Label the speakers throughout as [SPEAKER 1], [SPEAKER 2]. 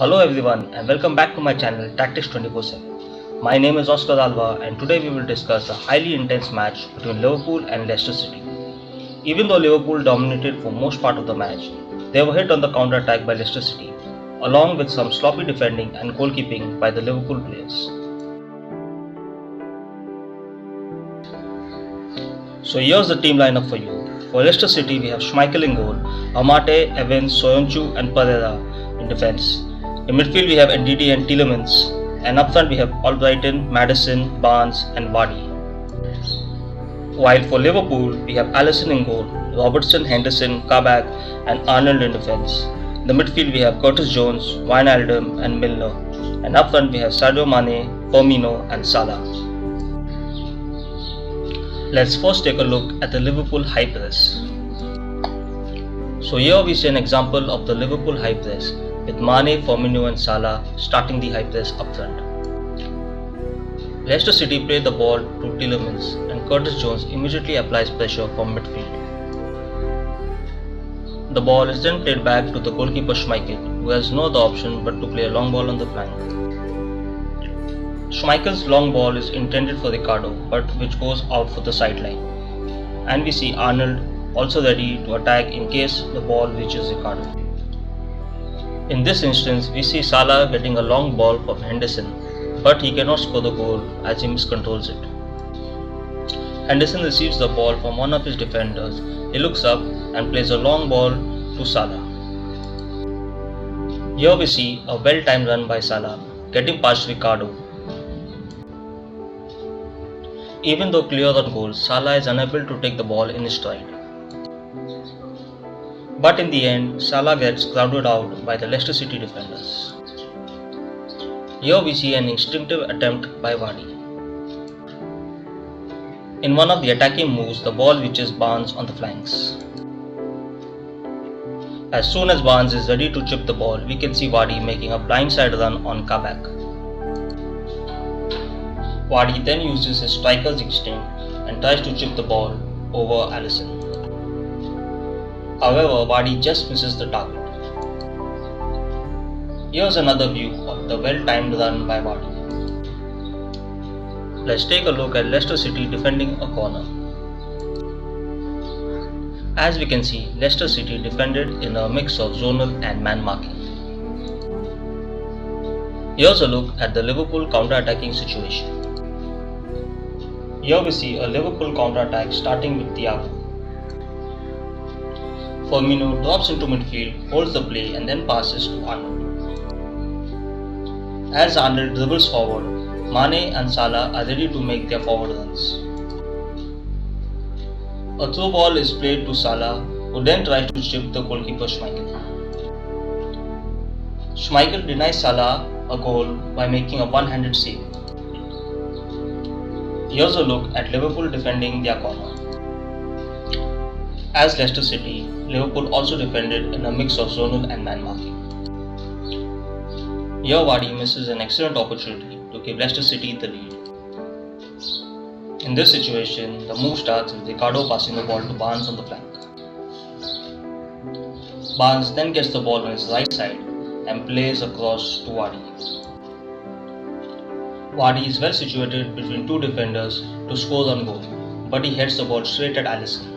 [SPEAKER 1] Hello everyone and welcome back to my channel Tactics 24/7. My name is Oscar Alva and today we will discuss a highly intense match between Liverpool and Leicester City. Even though Liverpool dominated for most part of the match, they were hit on the counter-attack by Leicester City, along with some sloppy defending and goalkeeping by the Liverpool players. So here's the team lineup for you. For Leicester City we have Schmeichel in goal, Amate, Evans, Soyuncu and Pereira in defence. In midfield we have Ndidi and Tielemans, and up front we have Albrighton, Maddison, Barnes and Vardy. While for Liverpool we have Alisson in goal, Robertson, Henderson, Kabak and Arnold in defence. In the midfield we have Curtis Jones, Wijnaldum and Milner, and up front we have Sadio Mane, Firmino and Salah. Let's first take a look at the Liverpool high press. So here we see an example of the Liverpool high press with Mane, Firmino and Salah starting the high press up front. Leicester City play the ball to Tielemans and Curtis Jones immediately applies pressure from midfield. The ball is then played back to the goalkeeper Schmeichel, who has no other option but to play a long ball on the flank. Schmeichel's long ball is intended for Ricardo but which goes out for the sideline, and we see Arnold also ready to attack in case the ball reaches Ricardo. In this instance, we see Salah getting a long ball from Henderson, but he cannot score the goal as he miscontrols it. Henderson receives the ball from one of his defenders. He looks up and plays a long ball to Salah. Here we see a well-timed run by Salah, getting past Ricardo. Even though clear on goal, Salah is unable to take the ball in his stride. But in the end, Salah gets crowded out by the Leicester City defenders. Here we see an instinctive attempt by Vardy. In one of the attacking moves, the ball reaches Barnes on the flanks. As soon as Barnes is ready to chip the ball, we can see Vardy making a blindside run on Kabak. Vardy then uses his striker's instinct and tries to chip the ball over Alisson. However, Vardy just misses the target. Here's another view of the well-timed run by Vardy. Let's take a look at Leicester City defending a corner. As we can see, Leicester City defended in a mix of zonal and man marking. Here's a look at the Liverpool counter-attacking situation. Here we see a Liverpool counter-attack starting with Thiago. Firmino drops into midfield, holds the play and then passes to Arnold. As Arnold dribbles forward, Mane and Salah are ready to make their forward runs. A through ball is played to Salah, who then tries to chip the goalkeeper Schmeichel. Schmeichel denies Salah a goal by making a one-handed save. Here's a look at Liverpool defending their corner. As Leicester City, Liverpool also defended in a mix of zonal and man marking. Here Vardy misses an excellent opportunity to give Leicester City the lead. In this situation, the move starts with Ricardo passing the ball to Barnes on the flank. Barnes then gets the ball on his right side and plays across to Vardy. Vardy is well situated between two defenders to score on goal, but he heads the ball straight at Alisson.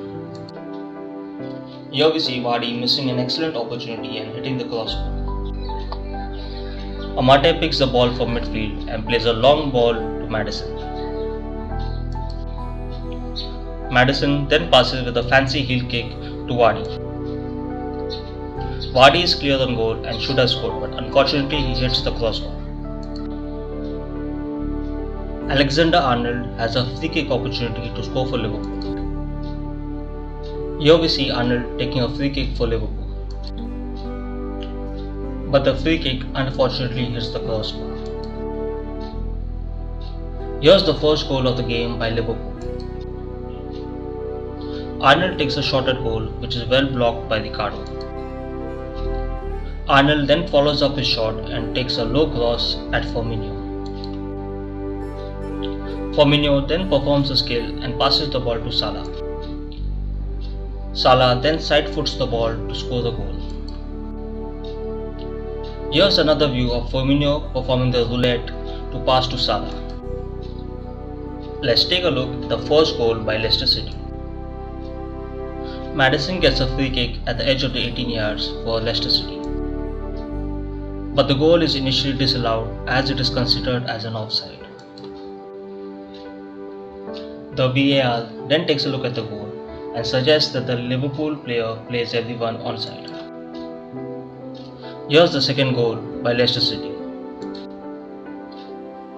[SPEAKER 1] Here we see Vardy missing an excellent opportunity and hitting the crossbar. Amate picks the ball from midfield and plays a long ball to Maddison. Maddison then passes with a fancy heel kick to Vardy. Vardy is clear on goal and should have scored, but unfortunately he hits the crossbar. Alexander-Arnold has a free kick opportunity to score for Liverpool. Here we see Arnold taking a free kick for Liverpool. But the free kick unfortunately hits the crossbar. Here's the first goal of the game by Liverpool. Arnold takes a shot at goal which is well blocked by Ricardo. Arnold then follows up his shot and takes a low cross at Firmino. Firmino then performs a skill and passes the ball to Salah. Salah then side foots the ball to score the goal. Here's another view of Firmino performing the roulette to pass to Salah. Let's take a look at the first goal by Leicester City. Maddison gets a free kick at the edge of the 18 yards for Leicester City. But the goal is initially disallowed as it is considered as an offside. The VAR then takes a look at the goal and suggests that the Liverpool player plays everyone onside. Here's the second goal by Leicester City.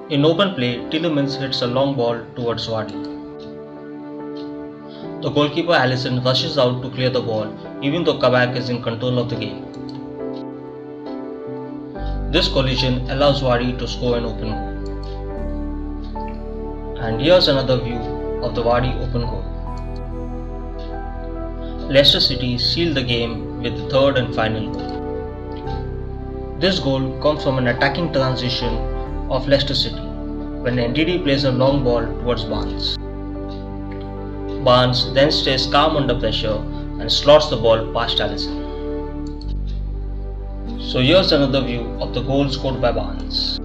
[SPEAKER 1] In open play, Tielemans hits a long ball towards Vardy. The goalkeeper Alisson rushes out to clear the ball even though Kabak is in control of the game. This collision allows Vardy to score an open goal. And here's another view of the Vardy open goal. Leicester City sealed the game with the third and final goal. This goal comes from an attacking transition of Leicester City when NDD plays a long ball towards Barnes. Barnes then stays calm under pressure and slots the ball past Alisson. So here's another view of the goal scored by Barnes.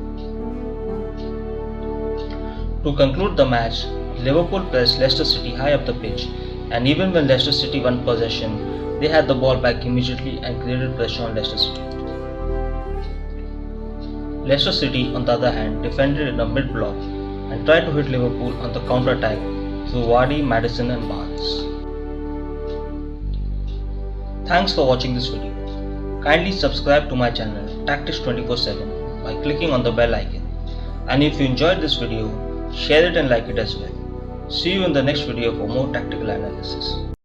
[SPEAKER 1] To conclude the match, Liverpool pressed Leicester City high up the pitch, and even when Leicester City won possession, they had the ball back immediately and created pressure on Leicester City. Leicester City, on the other hand, defended in a mid-block and tried to hit Liverpool on the counter-attack through Vardy, Maddison and Barnes. Thanks for watching this video. Kindly subscribe to my channel Tactics 24/7 by clicking on the bell icon. And if you enjoyed this video, share it and like it as well. See you in the next video for more tactical analysis.